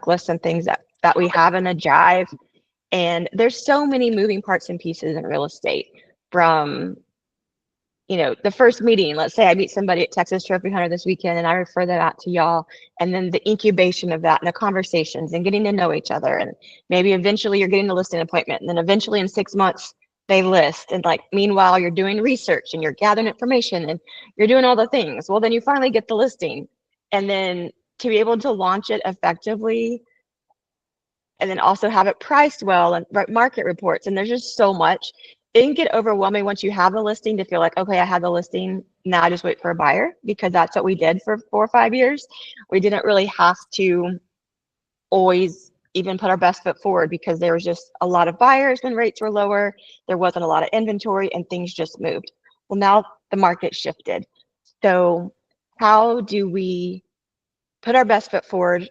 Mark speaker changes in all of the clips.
Speaker 1: checklists and things that we have in a jive. And there's so many moving parts and pieces in real estate, from the first meeting. Let's say I meet somebody at Texas Trophy Hunter this weekend and I refer that out to y'all, and then the incubation of that and the conversations and getting to know each other, and maybe eventually you're getting a listing appointment, and then eventually in 6 months they list, and like meanwhile you're doing research and you're gathering information and you're doing all the things. Well, then you finally get the listing, and then to be able to launch it effectively and then also have it priced well and market reports. And there's just so much. It can get overwhelming once you have the listing to feel like, okay, I have the listing. Now I just wait for a buyer, because that's what we did for 4 or 5 years. We didn't really have to always even put our best foot forward, because there was just a lot of buyers when rates were lower. There wasn't a lot of inventory and things just moved. Well, now the market shifted. So how do we put our best foot forward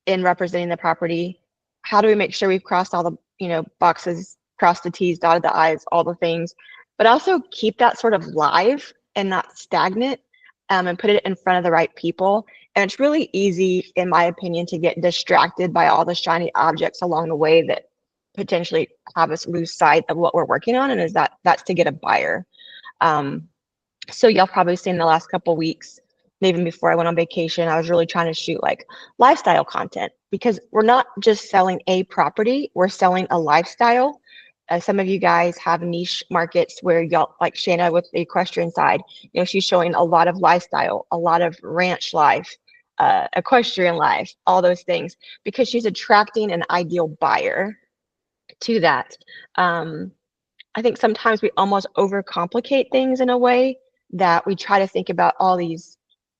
Speaker 1: in representing the property? How do we make sure we've crossed all the boxes, crossed the T's, dotted the I's, all the things, but also keep that sort of live and not stagnant, and put it in front of the right people? And it's really easy, in my opinion, to get distracted by all the shiny objects along the way that potentially have us lose sight of what we're working on, and that's to get a buyer. So y'all probably seen the last couple weeks, even before I went on vacation, I was really trying to shoot like lifestyle content, because we're not just selling a property, we're selling a lifestyle. Some of you guys have niche markets where y'all, like Shana with the equestrian side, she's showing a lot of lifestyle, a lot of ranch life, equestrian life, all those things, because she's attracting an ideal buyer to that. I think sometimes we almost overcomplicate things in a way that we try to think about all these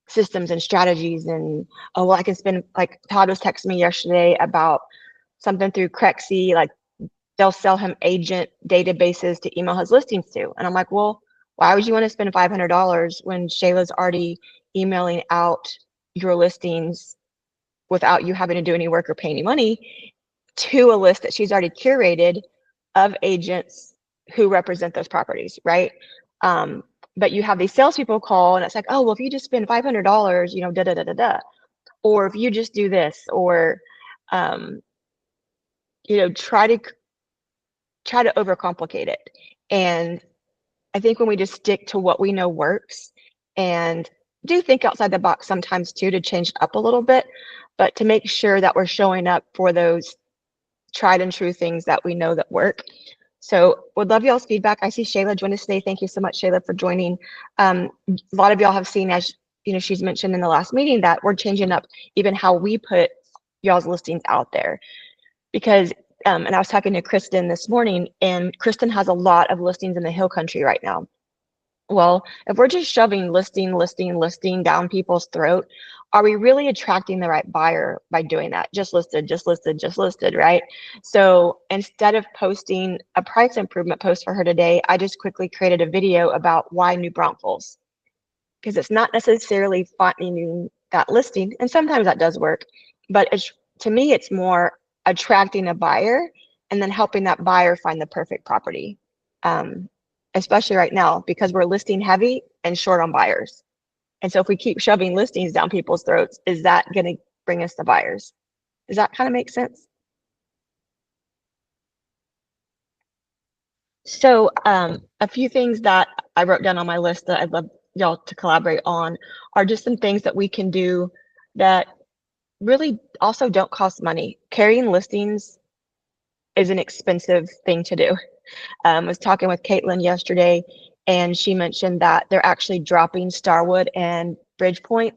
Speaker 1: systems and strategies, and oh, well, I can spend, like Todd was texting me yesterday about something through Crexy, like they'll sell him agent databases to email his listings to. And I'm like, well, why would you want to spend $500 when Shayla's already emailing out your listings without you having to do any work or pay any money to a list that she's already curated of agents who represent those properties, right? But you have these salespeople call and it's like, oh, well, if you just spend $500, da da da da da, or if you just do this, or try to overcomplicate it. And I think when we just stick to what we know works, and do think outside the box sometimes too, to change up a little bit, but to make sure that we're showing up for those tried and true things that we know that work. So would love y'all's feedback. I see Shayla joined us today. Thank you so much, Shayla, for joining. A lot of y'all have seen, as she's mentioned in the last meeting, that we're changing up even how we put y'all's listings out there. Because, and I was talking to Kristen this morning, and Kristen has a lot of listings in the Hill Country right now. Well, if we're just shoving listing down people's throat, are we really attracting the right buyer by doing that? Just listed, right? So instead of posting a price improvement post for her today, I just quickly created a video about why New Braunfels, because it's not necessarily finding that listing, and sometimes that does work, but to me, it's more attracting a buyer and then helping that buyer find the perfect property. Especially right now, because we're listing heavy and short on buyers. And so if we keep shoving listings down people's throats, is that going to bring us the buyers? Does that kind of make sense? So a few things that I wrote down on my list that I'd love y'all to collaborate on are just some things that we can do that really also don't cost money. Carrying listings is an expensive thing to do. I was talking with Caitlin yesterday, and she mentioned that they're actually dropping Starwood and Bridgepoint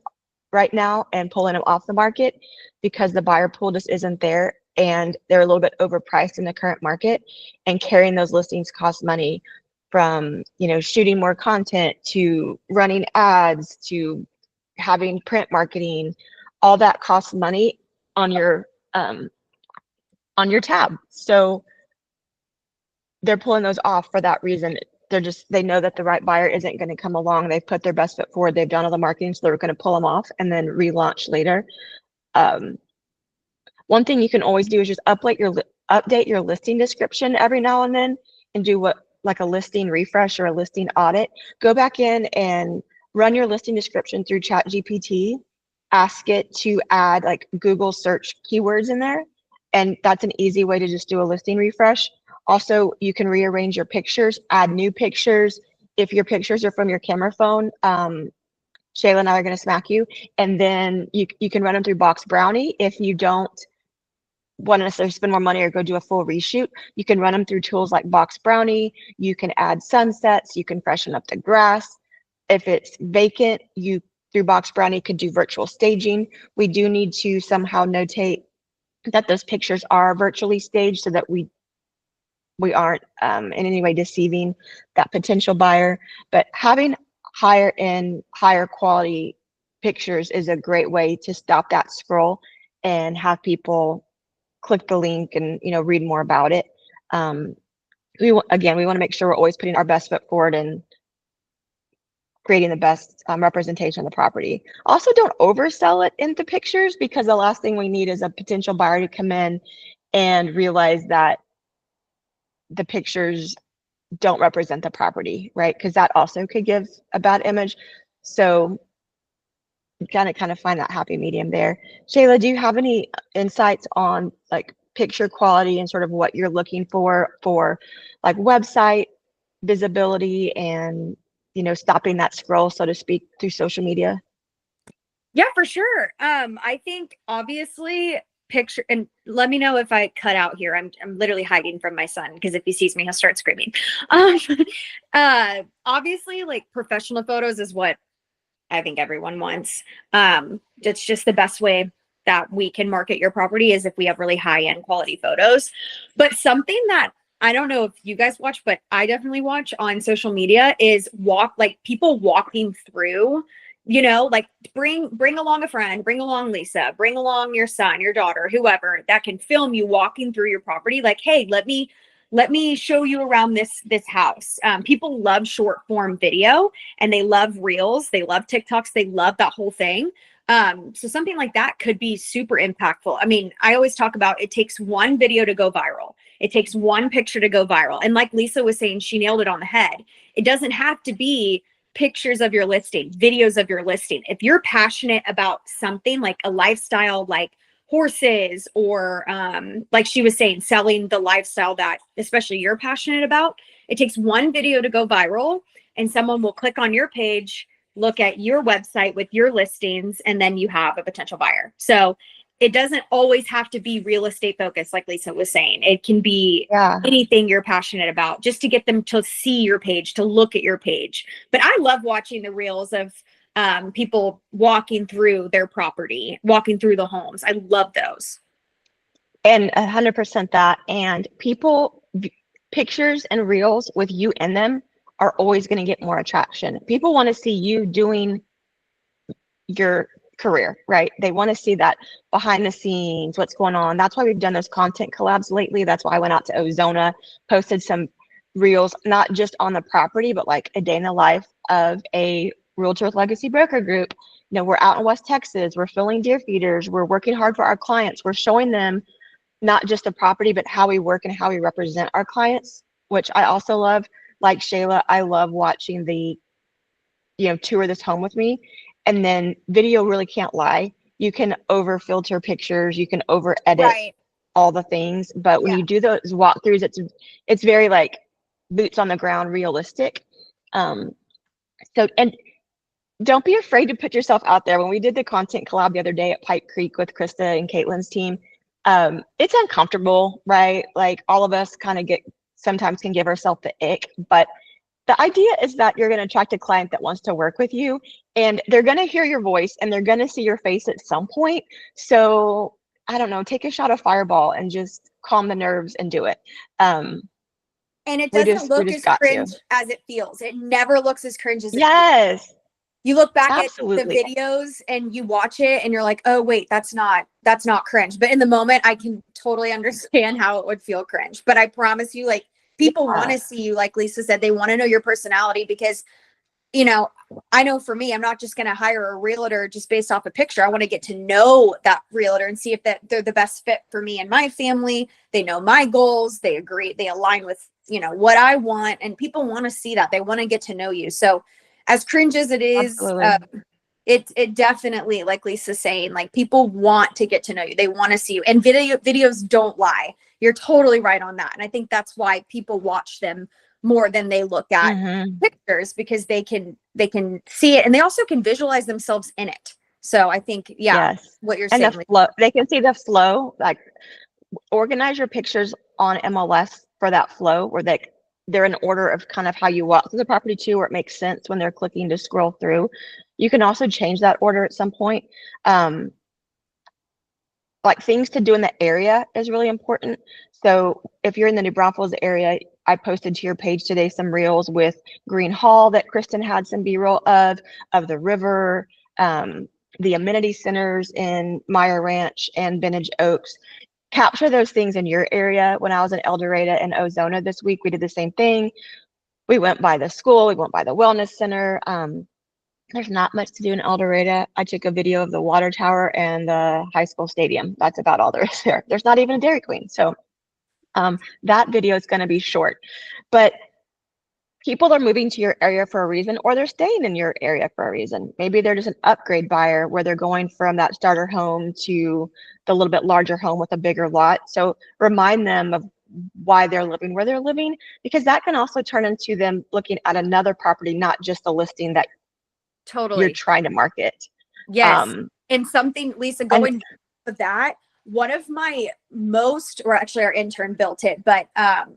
Speaker 1: right now and pulling them off the market because the buyer pool just isn't there, and they're a little bit overpriced in the current market. And carrying those listings costs money, from shooting more content to running ads to having print marketing. All that costs money on your tab. So they're pulling those off for that reason. They know that the right buyer isn't going to come along. They've put their best foot forward. They've done all the marketing, so they're going to pull them off and then relaunch later. One thing you can always do is just update your listing description every now and then, and do like a listing refresh or a listing audit. Go back in and run your listing description through ChatGPT ask it to add like Google search keywords in there. And that's an easy way to just do a listing refresh. Also, you can rearrange your pictures, add new pictures. If your pictures are from your camera phone, Shayla and I are going to smack you. And then you can run them through Box Brownie. If you don't want to necessarily spend more money or go do a full reshoot, you can run them through tools like Box Brownie. You can add sunsets. You can freshen up the grass. If it's vacant, you through Box Brownie could do virtual staging. We do need to somehow notate that those pictures are virtually staged so that we aren't in any way deceiving that potential buyer. But having higher end, higher quality pictures is a great way to stop that scroll and have people click the link and read more about it. We want to make sure we're always putting our best foot forward and creating the best representation of the property. Also, don't oversell it into pictures, because the last thing we need is a potential buyer to come in and realize that the pictures don't represent the property, right? Because that also could give a bad image. So kind of find that happy medium there. Shayla, do you have any insights on like picture quality and sort of what you're looking for like website visibility and stopping that scroll, so to speak, through social media?
Speaker 2: Yeah, for sure. I think obviously picture, and let me know if I cut out here. I'm literally hiding from my son, because if he sees me, he'll start screaming. Obviously, like, professional photos is what I think everyone wants. It's just the best way that we can market your property is if we have really high end quality photos. But something that I don't know if you guys watch, but I definitely watch on social media is people walking through, like bring along a friend, bring along Lisa, bring along your son, your daughter, whoever that can film you walking through your property. Like, hey, let me show you around this house. People love short form video, and they love reels. They love TikToks. They love that whole thing. So something like that could be super impactful. I mean, I always talk about it takes one video to go viral. It takes one picture to go viral. And like Lisa was saying, she nailed it on the head. It doesn't have to be pictures of your listing, videos of your listing. If you're passionate about something like a lifestyle, like horses, or like she was saying, selling the lifestyle that especially you're passionate about, it takes one video to go viral, and someone will click on your page, look at your website with your listings, and then you have a potential buyer. So it doesn't always have to be real estate focused, like Lisa was saying. It can be anything you're passionate about, just to get them to see your page, to look at your page. But I love watching the reels of people walking through their property, walking through the homes. I love those.
Speaker 1: And 100% that. And pictures and reels with you in them are always going to get more attraction. People want to see you doing your career, right? They want to see that behind the scenes, what's going on. That's why we've done those content collabs lately. That's why I went out to Ozona, posted some reels, not just on the property, but like a day in the life of a Realtor with Legacy Broker Group. We're out in West Texas, we're filling deer feeders, we're working hard for our clients, we're showing them not just the property, but how we work and how we represent our clients, which I also love. Like Shayla, I love watching the tour this home with me. And then video really can't lie. You can over filter pictures, you can over edit all the things, but when you do those walkthroughs, it's very like boots on the ground, realistic. And don't be afraid to put yourself out there. When we did the content collab the other day at Pipe Creek with Krista and Caitlin's team, it's uncomfortable, right? Like, all of us kind of sometimes can give ourselves the ick, but the idea is that you're going to attract a client that wants to work with you, and they're going to hear your voice and they're going to see your face at some point. So I don't know, take a shot of Fireball and just calm the nerves and do it.
Speaker 2: And it doesn't look as cringe as it feels. It never looks as cringe as it feels. You look back at the videos and you watch it and you're like, oh wait, that's not cringe. But in the moment, I can totally understand how it would feel cringe. But I promise you, like, people want to see you, like Lisa said, they want to know your personality, because, I know for me, I'm not just going to hire a realtor just based off a picture. I want to get to know that realtor and see if they're the best fit for me and my family. They know my goals. They agree. They align with, what I want. And people want to see that. They want to get to know you. So as cringe as it is, it definitely, like Lisa's saying, like people want to get to know you. They want to see you. And videos don't lie. You're totally right on that. And I think that's why people watch them more than they look at
Speaker 1: Mhm.
Speaker 2: pictures, because they can see it and they also can visualize themselves in it. So I think, yeah,
Speaker 1: Yes.
Speaker 2: what you're
Speaker 1: And the
Speaker 2: saying.
Speaker 1: flow, they can see the flow, like organize your pictures on MLS for that flow where they're in order of kind of how you walk through the property too, where it makes sense when they're clicking to scroll through. You can also change that order at some point. Um, like things to do in the area is really important. So if you're in the New Braunfels area, I posted to your page today some reels with Green Hall that Kristen had some B-roll of the river, the amenity centers in Meyer Ranch and Vintage Oaks. Capture those things in your area. When I was in El Dorado and Ozona this week, we did the same thing. We went by the school, we went by the wellness center. There's not much to do in El Dorado. I took a video of the water tower and the high school stadium. That's about all there is there. There's not even a Dairy Queen. So that video is going to be short. But people are moving to your area for a reason, or they're staying in your area for a reason. Maybe they're just an upgrade buyer where they're going from that starter home to the little bit larger home with a bigger lot. So remind them of why they're living where they're living, because that can also turn into them looking at another property, not just the listing that you're
Speaker 2: Totally.
Speaker 1: trying to market.
Speaker 2: Yes.
Speaker 1: Um,
Speaker 2: And something, Lisa,
Speaker 1: and
Speaker 2: going with that, one of my most, or actually our intern built it, but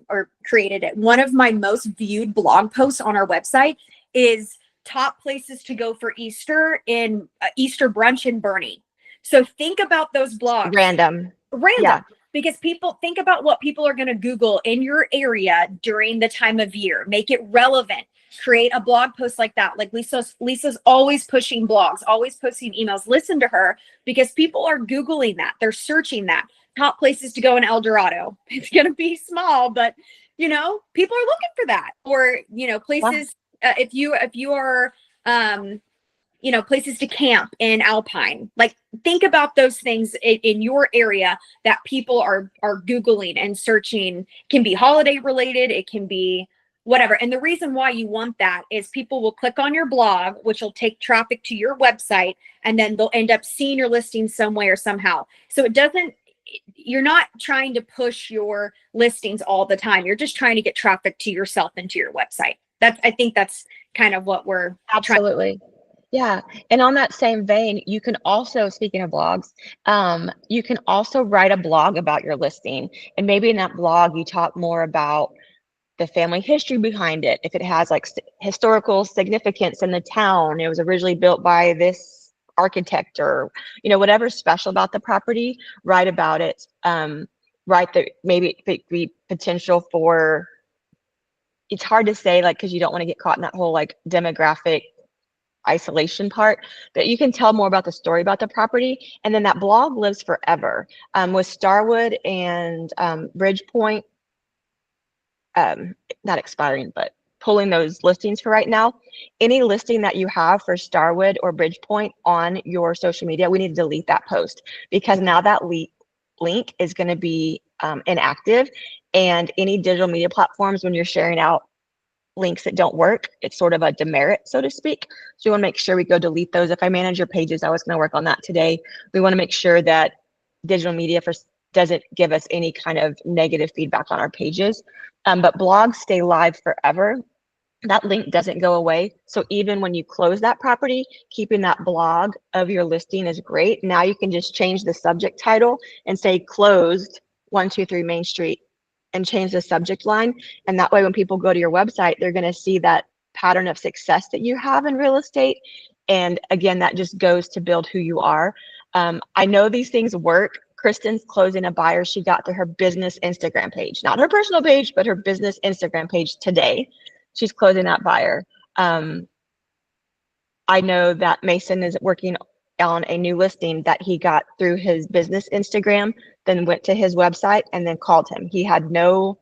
Speaker 2: or created it. One of my most viewed blog posts on our website is top places to go for Easter in Easter brunch in Bernie. So think about those blogs.
Speaker 1: random.
Speaker 2: Random.
Speaker 1: Yeah.
Speaker 2: Because people think about what people are going to Google in your area during the time of year. Make it relevant. Create a blog post like that. Like Lisa's always pushing blogs, always posting emails. Listen to her, because people are Googling that. They're searching that. Top places to go in El Dorado. It's going to be small, but people are looking for that. Or, places, if you are, places to camp in Alpine. Like, think about those things in your area that people are Googling and searching. Can be holiday related. It can be whatever. And the reason why you want that is people will click on your blog, which will take traffic to your website, and then they'll end up seeing your listing some way or somehow. So you're not trying to push your listings all the time. You're just trying to get traffic to yourself and to your website. I think that's kind of what we're
Speaker 1: Absolutely. Yeah. And on that same vein, you can also, speaking of blogs, you can also write a blog about your listing. And maybe in that blog, you talk more about the family history behind it. If it has like historical significance in the town, it was originally built by this architect, or, whatever's special about the property, write about it. Write that maybe it could be potential for, it's hard to say, like, because you don't want to get caught in that whole like demographic isolation part, but you can tell more about the story about the property, and then that blog lives forever. With Starwood and Bridgepoint, not expiring, but pulling those listings for right now, any listing that you have for Starwood or Bridgepoint on your social media, we need to delete that post, because now that link is going to be inactive, and any digital media platforms, when you're sharing out links that don't work, it's sort of a demerit, so to speak. So we want to make sure we go delete those. If I manage your pages, I was going to work on that today. We want to make sure that digital media doesn't give us any kind of negative feedback on our pages. But blogs stay live forever. That link doesn't go away. So even when you close that property, keeping that blog of your listing is great. Now you can just change the subject title and say closed 123 Main Street, and change the subject line. And that way, when people go to your website, they're going to see that pattern of success that you have in real estate. And again, that just goes to build who you are. I know these things work. Kristen's closing a buyer she got through her business Instagram page, not her personal page, but her business Instagram page today. She's closing that buyer. I know that Mason is working on a new listing that he got through his business Instagram, then went to his website and then called him. He had no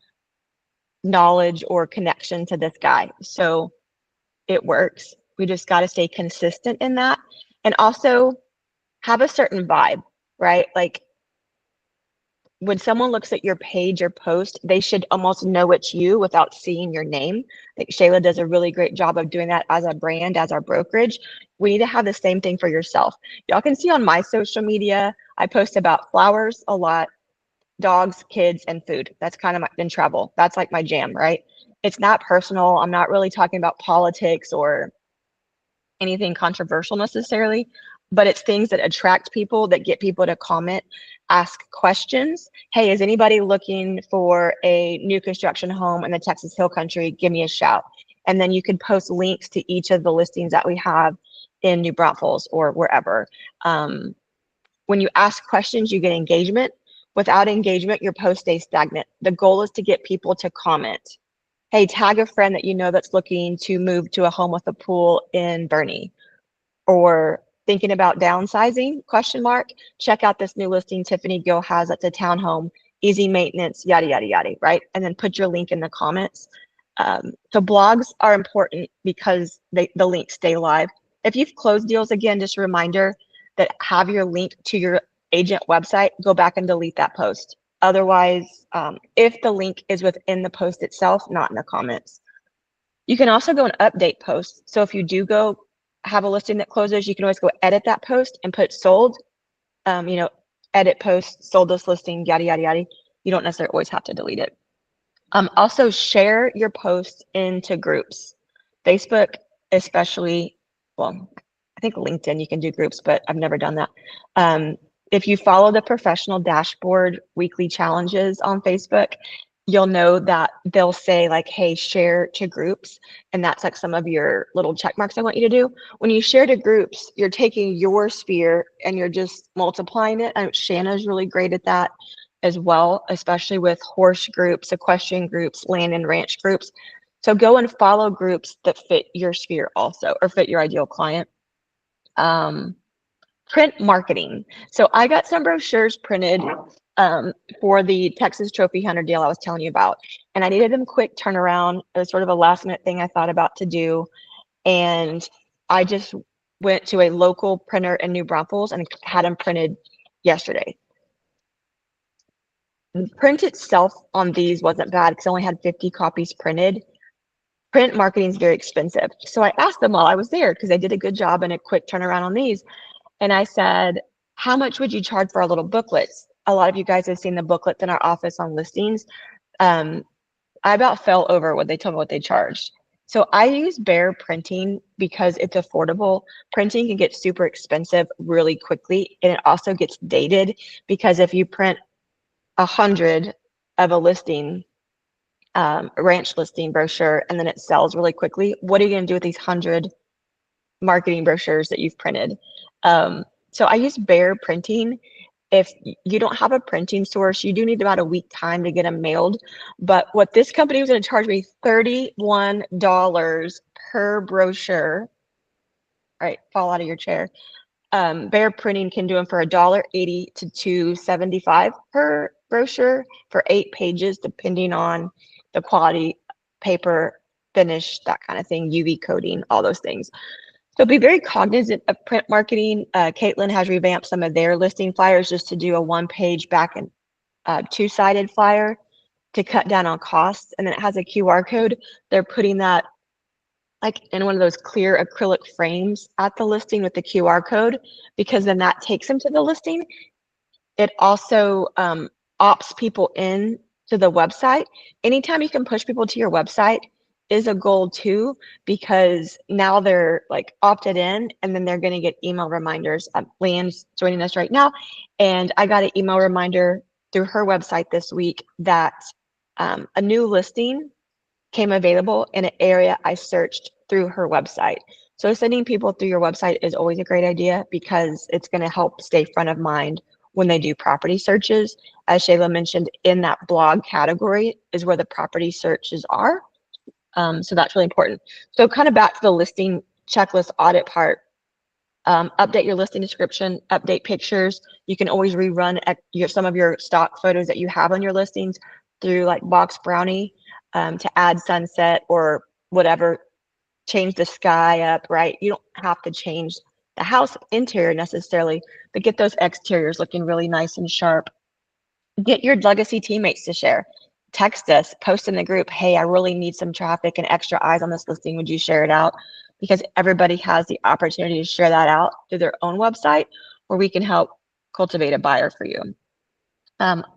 Speaker 1: knowledge or connection to this guy. So it works. We just got to stay consistent in that, and also have a certain vibe, right? Like, when someone looks at your page or post, they should almost know it's you without seeing your name. I think Shayla does a really great job of doing that as a brand, as our brokerage. We need to have the same thing for yourself. Y'all can see on my social media, I post about flowers a lot, dogs, kids, and food. That's kind of in travel. That's like my jam, right? It's not personal. I'm not really talking about politics or anything controversial necessarily, but it's things that attract people, that get people to comment, ask questions. Hey, is anybody looking for a new construction home in the Texas Hill Country? Give me a shout. And then you can post links to each of the listings that we have in New Braunfels or wherever. When you ask questions, you get engagement. Without engagement, your post stays stagnant. The goal is to get people to comment. Hey, tag a friend that you know that's looking to move to a home with a pool in Bernie, or thinking about downsizing, question mark. Check out this new listing Tiffany Gill has. That's a townhome, easy maintenance, yada, yada, yada, right? And then put your link in the comments. So blogs are important because the links stay live. If you've closed deals, again, just a reminder that have your link to your agent website, go back and delete that post. Otherwise, if the link is within the post itself, not in the comments. You can also go and update posts. So if you do go have a listing that closes, you can always go edit that post and put sold, edit post, sold this listing, yada, yada, yada. You don't necessarily always have to delete it. Also share your posts into groups. Facebook, especially, well, I think LinkedIn, you can do groups, but I've never done that. If you follow the Professional Dashboard weekly challenges on Facebook, you'll know that they'll say like, hey, share to groups. And that's like some of your little check marks I want you to do. When you share to groups, you're taking your sphere and you're just multiplying it. And Shanna's really great at that as well, especially with horse groups, equestrian groups, land and ranch groups. So go and follow groups that fit your sphere also, or fit your ideal client. Print marketing. So I got some brochures printed for the Texas Trophy Hunter deal I was telling you about, and I needed them quick turnaround. It was sort of a last minute thing I thought about to do, and I just went to a local printer in New Braunfels and had them printed yesterday. The print itself on these wasn't bad because I only had 50 copies printed. Print marketing is very expensive. So I asked them while I was there, because they did a good job and a quick turnaround on these. And I said, how much would you charge for our little booklets? A lot of you guys have seen the booklets in our office on listings. I about fell over when they told me what they charged. So I use Bear Printing because it's affordable. Printing can get super expensive really quickly, and it also gets dated because if you print 100 of a listing, ranch listing brochure, and then it sells really quickly, what are you going to do with these 100 marketing brochures that you've printed? So I use Bear Printing. If you don't have a printing source, you do need about a week time to get them mailed. But what this company was going to charge me $31 per brochure. All right, fall out of your chair. Bear Printing can do them for $1.80 to $2.75 per brochure for 8 pages, depending on the quality, paper, finish, that kind of thing, UV coating, all those things. So be very cognizant of print marketing. Caitlin has revamped some of their listing flyers just to do a 1-page back and 2-sided flyer to cut down on costs. And then it has a QR code. They're putting that like in one of those clear acrylic frames at the listing with the QR code, because then that takes them to the listing. It also opts people in to the website. Anytime you can push people to your website is a goal too, because now they're like opted in and then they're going to get email reminders. Leanne's joining us right now, and I got an email reminder through her website this week that a new listing came available in an area I searched through her website. So sending people through your website is always a great idea because it's going to help stay front of mind when they do property searches. As Shayla mentioned, in that blog category is where the property searches are. So that's really important. So kind of back to the listing checklist audit part. Update your listing description, update pictures. You can always rerun some of your stock photos that you have on your listings through like Box Brownie to add sunset or whatever, change the sky up, right? You don't have to change the house interior necessarily, but get those exteriors looking really nice and sharp. Get your legacy teammates to share. Text us, post in the group, hey, I really need some traffic and extra eyes on this listing. Would you share it out? because everybody has the opportunity to share that out through their own website, where we can help cultivate a buyer for you.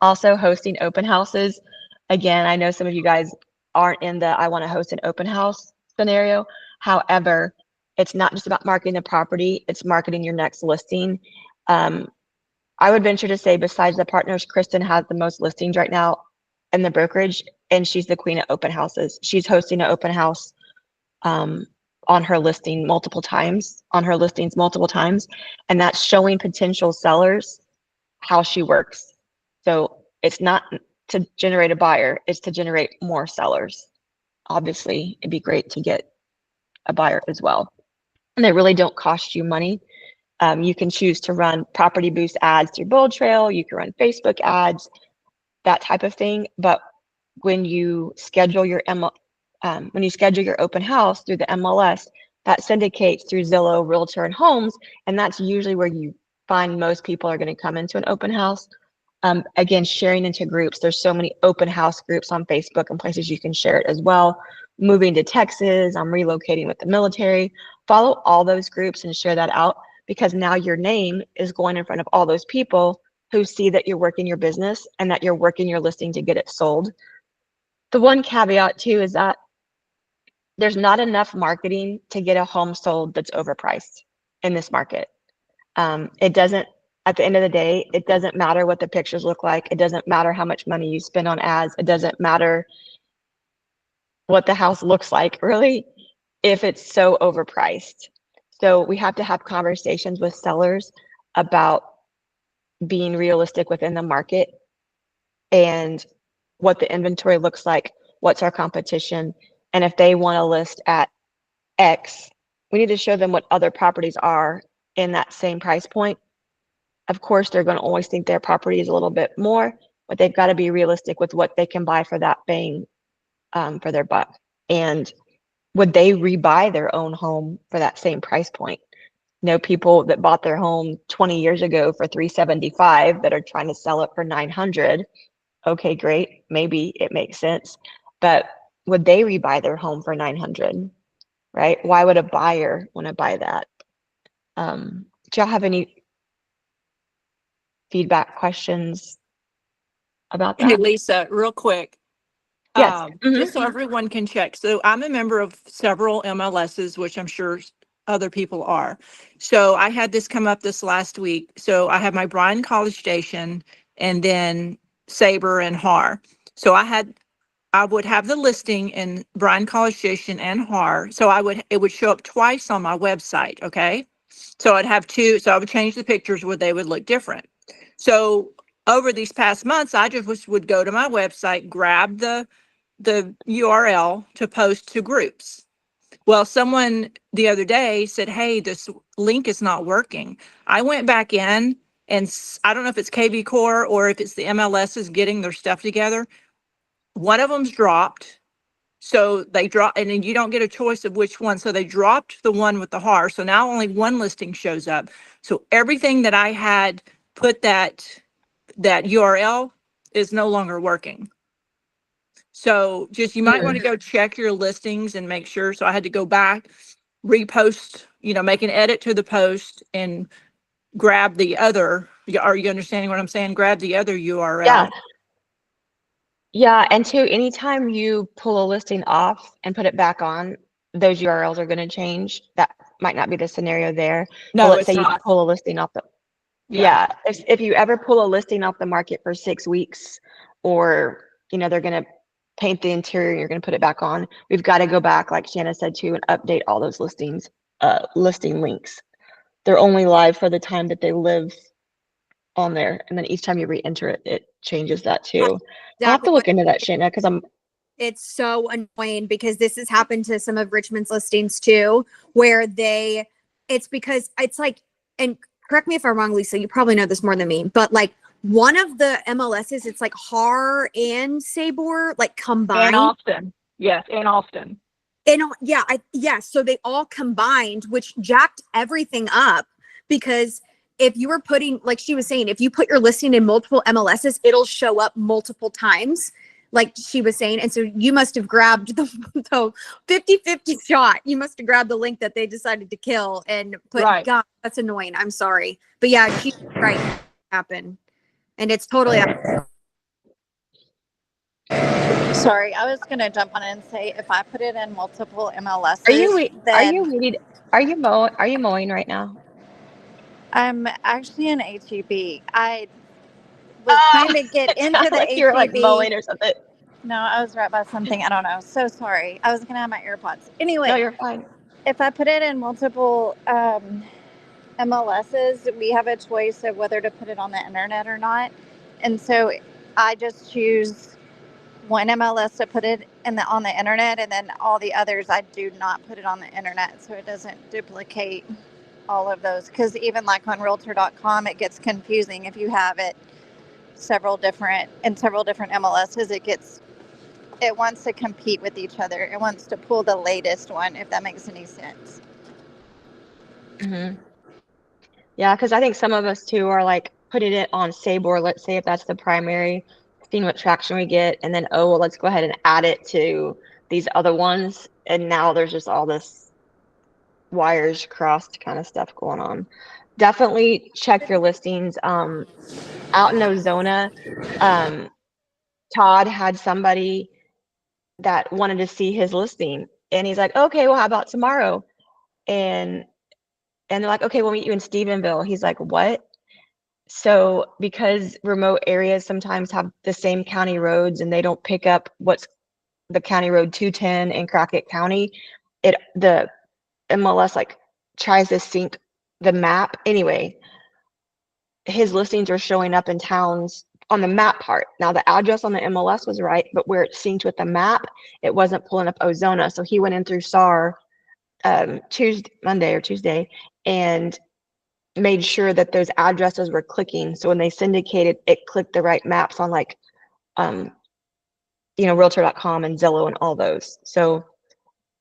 Speaker 1: Also hosting open houses. Again, I know some of you guys aren't in the I want to host an open house scenario. However, it's not just about marketing the property, it's marketing your next listing. I would venture to say, besides the partners, Kristen has the most listings right now in the brokerage, and she's the queen of open houses. She's hosting an open house on her listing multiple times, on her listings multiple times, and that's showing potential sellers how she works. So it's not to generate a buyer, it's to generate more sellers. Obviously, it'd be great to get a buyer as well. And they really don't cost you money. You can choose to run property boost ads through Bold Trail. You can run Facebook ads, that type of thing. But when you schedule your open house through the MLS, that syndicates through Zillow, Realtor, and Homes, and that's usually where you find most people are going to come into an open house. Again, sharing into groups. There's so many open house groups on Facebook and places you can share it as well. Moving to Texas, I'm relocating with the military. Follow all those groups and share that out, because now your name is going in front of all those people who see that you're working your business and that you're working your listing to get it sold. The one caveat too is that there's not enough marketing to get a home sold that's overpriced in this market. It doesn't, at the end of the day, it doesn't matter what the pictures look like. It doesn't matter how much money you spend on ads. It doesn't matter what the house looks like, really, if it's so overpriced. So we have to have conversations with sellers about being realistic within the market and what the inventory looks like, what's our competition, and if they want to list at X, we need to show them what other properties are in that same price point. Of course, they're going to always think their property is a little bit more, but they've got to be realistic with what they can buy for that bang for their buck. And would they rebuy their own home for that same price point? You know, people that bought their home 20 years ago for $375 that are trying to sell it for $900. Okay, great. Maybe it makes sense. But would they rebuy their home for $900? Right? Why would a buyer want to buy that? Do y'all have any feedback questions about that?
Speaker 3: Hey, Lisa, real quick.
Speaker 1: Yes.
Speaker 3: Just so everyone can check. So I'm a member of several MLSs, which I'm sure other people are. So I had this come up this last week. So I have my Bryan College Station and then Sabre and Har. So I would have the listing in Bryan College Station and Har. So it would show up twice on my website. Okay. So I'd have two. So I would change the pictures where they would look different. So over these past months, I just would go to my website, grab the URL to post to groups. Well, someone the other day said, hey, this link is not working. I went back in and I don't know if it's KV Core or if it's the MLSs getting their stuff together. One of them's dropped. So they drop, and then you don't get a choice of which one. So they dropped the one with the HAR. So now only one listing shows up. So everything that I had put that URL is no longer working. So just, you might want to go check your listings and make sure. So I had to go back, repost, make an edit to the post and grab the other. Are you understanding what I'm saying? Grab the other URL.
Speaker 1: Yeah. Yeah, and two, anytime you pull a listing off and put it back on, those URLs are going to change. That might not be the scenario there.
Speaker 3: No,
Speaker 1: But let's
Speaker 3: it's
Speaker 1: say you
Speaker 3: not.
Speaker 1: pull a listing off the, yeah. If you ever pull a listing off the market for 6 weeks, or they're going to paint the interior and you're going to put it back on, we've got to go back, like Shanna said too, and update all those listings, listing links. They're only live for the time that they live on there, and then each time you re-enter it, it changes that too. I'll have to look into that, Shanna, because
Speaker 2: it's so annoying, because this has happened to some of Richmond's listings too, where it's because it's like, and correct me if I'm wrong, Lisa, you probably know this more than me, but like one of the MLSs, it's like Har and Sabre, like combined.
Speaker 3: And Austin. Yes, and Austin.
Speaker 2: And so they all combined, which jacked everything up, because if you were putting, like she was saying, if you put your listing in multiple MLSs, it'll show up multiple times. like she was saying. And so you must have grabbed the 50-50 shot. You must have grabbed the link that they decided to kill and put,
Speaker 3: Right.
Speaker 2: God, that's annoying. I'm sorry. But yeah, she's right. Happen. And it's totally,
Speaker 4: Sorry, I was gonna jump on and say if I put it in multiple MLSs,
Speaker 1: Are you
Speaker 4: then
Speaker 1: weeded? Are you mowing right now?
Speaker 4: I'm actually in HEB. I was trying to get into the
Speaker 1: Like you were like
Speaker 4: HEB.
Speaker 1: mowing or something.
Speaker 4: No, I was right by something. I don't know. So sorry. I was gonna have my AirPods. Anyway,
Speaker 1: No, you're fine.
Speaker 4: if I put it in multiple MLSs, we have a choice of whether to put it on the internet or not. And so I just choose one MLS to put it on the internet, and then all the others I do not put it on the internet, so it doesn't duplicate all of those. Because even like on Realtor.com, it gets confusing if you have it several different MLSs. It wants to compete with each other. It wants to pull the latest one, if that makes any sense.
Speaker 1: Hmm. Yeah, because I think some of us too are like putting it on Sabor, let's say if that's the primary, seeing what traction we get, and then, oh, well, let's go ahead and add it to these other ones. And now there's just all this wires crossed kind of stuff going on. Definitely check your listings. Out in Ozona, Todd had somebody that wanted to see his listing, and he's like, okay, well, how about tomorrow? And they're like, okay, we'll meet you in Stephenville. He's like, what? So because remote areas sometimes have the same county roads and they don't pick up what's the county road 210 in Crockett County, the MLS like tries to sync the map. Anyway, his listings are showing up in towns on the map part. Now the address on the MLS was right, but where it's synced with the map, it wasn't pulling up Ozona. So he went in through SAR Monday or Tuesday, and made sure that those addresses were clicking. So when they syndicated, it clicked the right maps on like, Realtor.com and Zillow and all those. So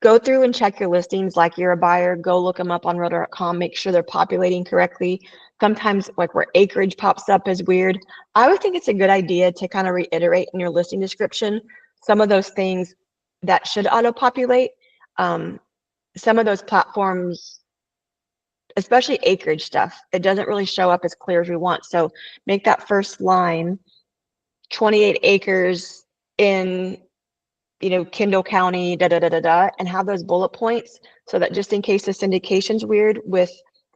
Speaker 1: go through and check your listings like you're a buyer. Go look them up on Realtor.com. Make sure they're populating correctly. Sometimes like where acreage pops up is weird. I would think it's a good idea to kind of reiterate in your listing description some of those things that should auto-populate. Some of those platforms, especially acreage stuff, it doesn't really show up as clear as we want. So make that first line 28 acres in, Kendall County, and have those bullet points so that just in case the syndication's weird with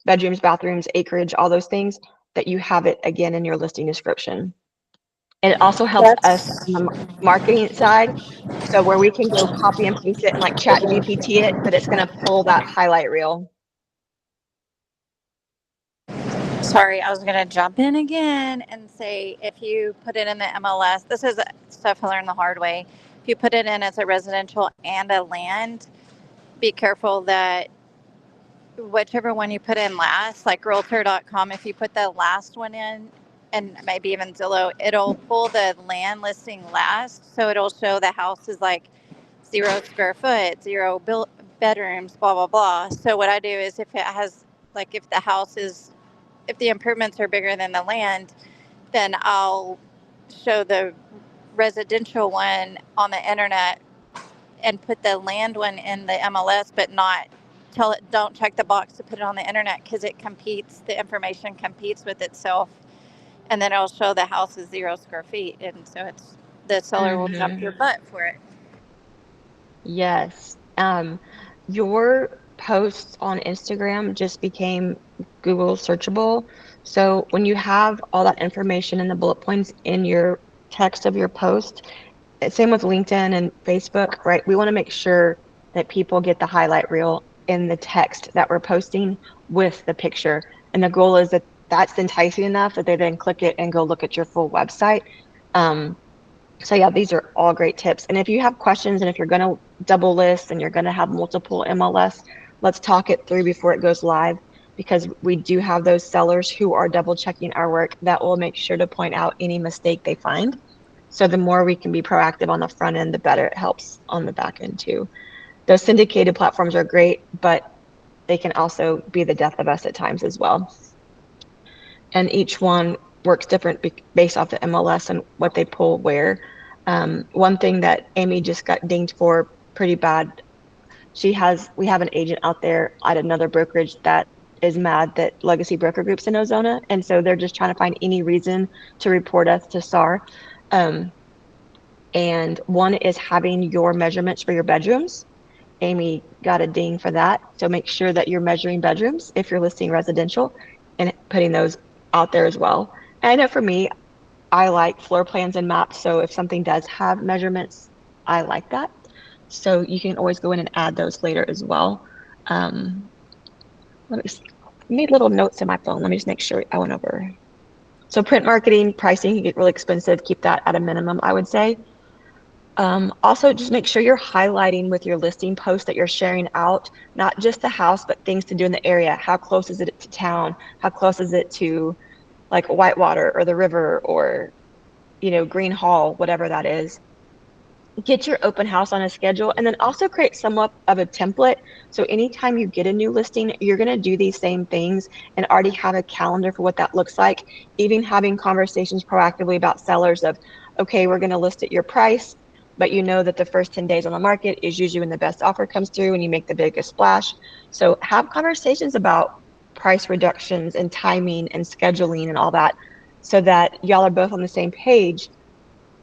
Speaker 1: bedrooms, bathrooms, acreage, all those things, that you have it again in your listing description. And it also helps us on the marketing side. So where we can go copy and paste it and like chat GPT it, but it's going to pull that highlight reel.
Speaker 4: Sorry, I was going to jump in again and say if you put it in the MLS, this is stuff I learned the hard way. If you put it in as a residential and a land, be careful that whichever one you put in last, like Realtor.com, if you put the last one in, and maybe even Zillow, it'll pull the land listing last. So it'll show the house is like 0 square foot, 0 bedrooms, blah, blah, blah. So what I do is if it has, like if the improvements are bigger than the land, then I'll show the residential one on the internet and put the land one in the MLS, but not tell it, don't check the box to put it on the internet because the information competes with itself. And then it'll show the house is 0 square feet. And so the seller will jump your butt for it.
Speaker 1: Yes. Your posts on Instagram just became Google searchable. So when you have all that information and the bullet points in your text of your post, same with LinkedIn and Facebook, right? We want to make sure that people get the highlight reel in the text that we're posting with the picture. And the goal is that that's enticing enough that they then click it and go look at your full website. So yeah, these are all great tips. And if you have questions and if you're going to double list and you're going to have multiple MLS, let's talk it through before it goes live, because we do have those sellers who are double checking our work that will make sure to point out any mistake they find. So the more we can be proactive on the front end, the better it helps on the back end too. Those syndicated platforms are great, but they can also be the death of us at times as well. And each one works different based off the MLS and what they pull where. One thing that Amy just got dinged for pretty bad. We have an agent out there at another brokerage that is mad that Legacy Broker Group's in Ozona, and so they're just trying to find any reason to report us to SAR. And one is having your measurements for your bedrooms. Amy got a ding for that. So make sure that you're measuring bedrooms if you're listing residential and putting those out there as well. And I know for me, I like floor plans and maps. So if something does have measurements, I like that. So you can always go in and add those later as well. Let me made little notes in my phone. Let me just make sure I went over. So print marketing, pricing can get really expensive. Keep that at a minimum, I would say. Also, just make sure you're highlighting with your listing post that you're sharing out, not just the house, but things to do in the area. How close is it to town? How close is it to like Whitewater or the river or, Green Hall, whatever that is. Get your open house on a schedule, and then also create somewhat of a template. So anytime you get a new listing, you're going to do these same things and already have a calendar for what that looks like. Even having conversations proactively about sellers of, okay, we're going to list at your price, but you know that the first 10 days on the market is usually when the best offer comes through and you make the biggest splash. So have conversations about price reductions and timing and scheduling and all that, so that y'all are both on the same page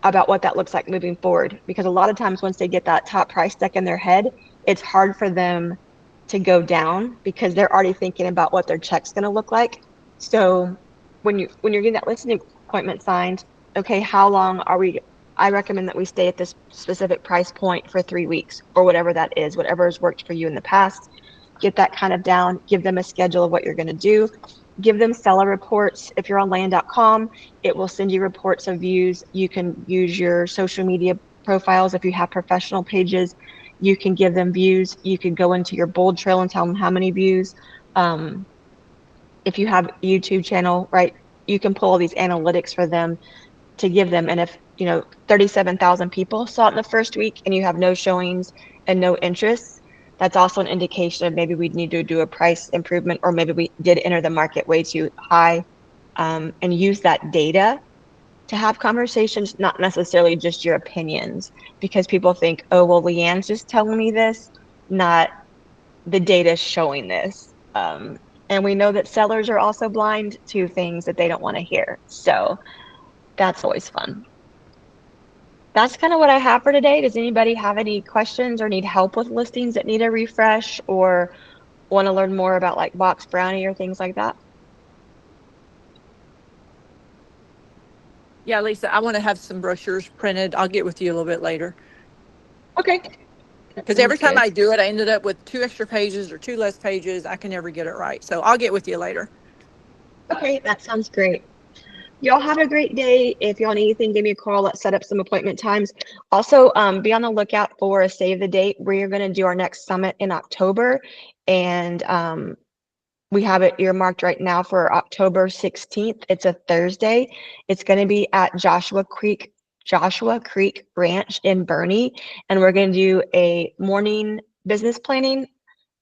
Speaker 1: about what that looks like moving forward. Because a lot of times once they get that top price stuck in their head, it's hard for them to go down because they're already thinking about what their check's going to look like. So when you're getting that listing appointment signed, okay, how long are we? I recommend that we stay at this specific price point for 3 weeks or whatever that is, whatever has worked for you in the past. Get that kind of down, give them a schedule of what you're going to do. Give them seller reports. If you're on land.com, it will send you reports of views. You can use your social media profiles. If you have professional pages, you can give them views. You can go into your bold trail and tell them how many views. If you have a YouTube channel, right, you can pull all these analytics for them to give them. And if 37,000 people saw it in the first week and you have no showings and no interest, that's also an indication of maybe we need to do a price improvement, or maybe we did enter the market way too high, and use that data to have conversations, not necessarily just your opinions, because people think, oh, well, Leanne's just telling me this, not the data showing this. And we know that sellers are also blind to things that they don't want to hear. So that's always fun. That's kind of what I have for today. Does anybody have any questions or need help with listings that need a refresh, or want to learn more about like Box Brownie or things like that?
Speaker 3: Yeah, Lisa, I want to have some brochures printed. I'll get with you a little bit later.
Speaker 1: Okay.
Speaker 3: Because every time I do it, I ended up with 2 extra pages or 2 less pages. I can never get it right. So I'll get with you later.
Speaker 1: Okay, that sounds great. Y'all have a great day. If y'all need anything, give me a call. Let's set up some appointment times. Also, be on the lookout for a save the date. We are going to do our next summit in October, and we have it earmarked right now for October 16th. It's a Thursday. It's going to be at Joshua Creek Ranch in Bernie, and we're going to do a morning business planning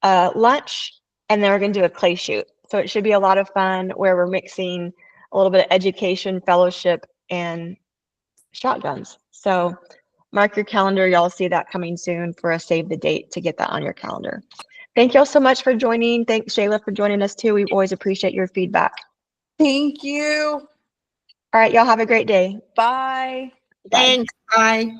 Speaker 1: lunch, and then we're going to do a clay shoot. So it should be a lot of fun, where we're mixing a little bit of education, fellowship, and shotguns. So mark your calendar. Y'all see that coming soon for a save the date to get that on your calendar. Thank y'all so much for joining. Thanks, Shayla, for joining us too. We always appreciate your feedback.
Speaker 2: Thank you.
Speaker 1: All right, y'all have a great day.
Speaker 2: Bye.
Speaker 1: Bye.
Speaker 5: Thanks. Bye.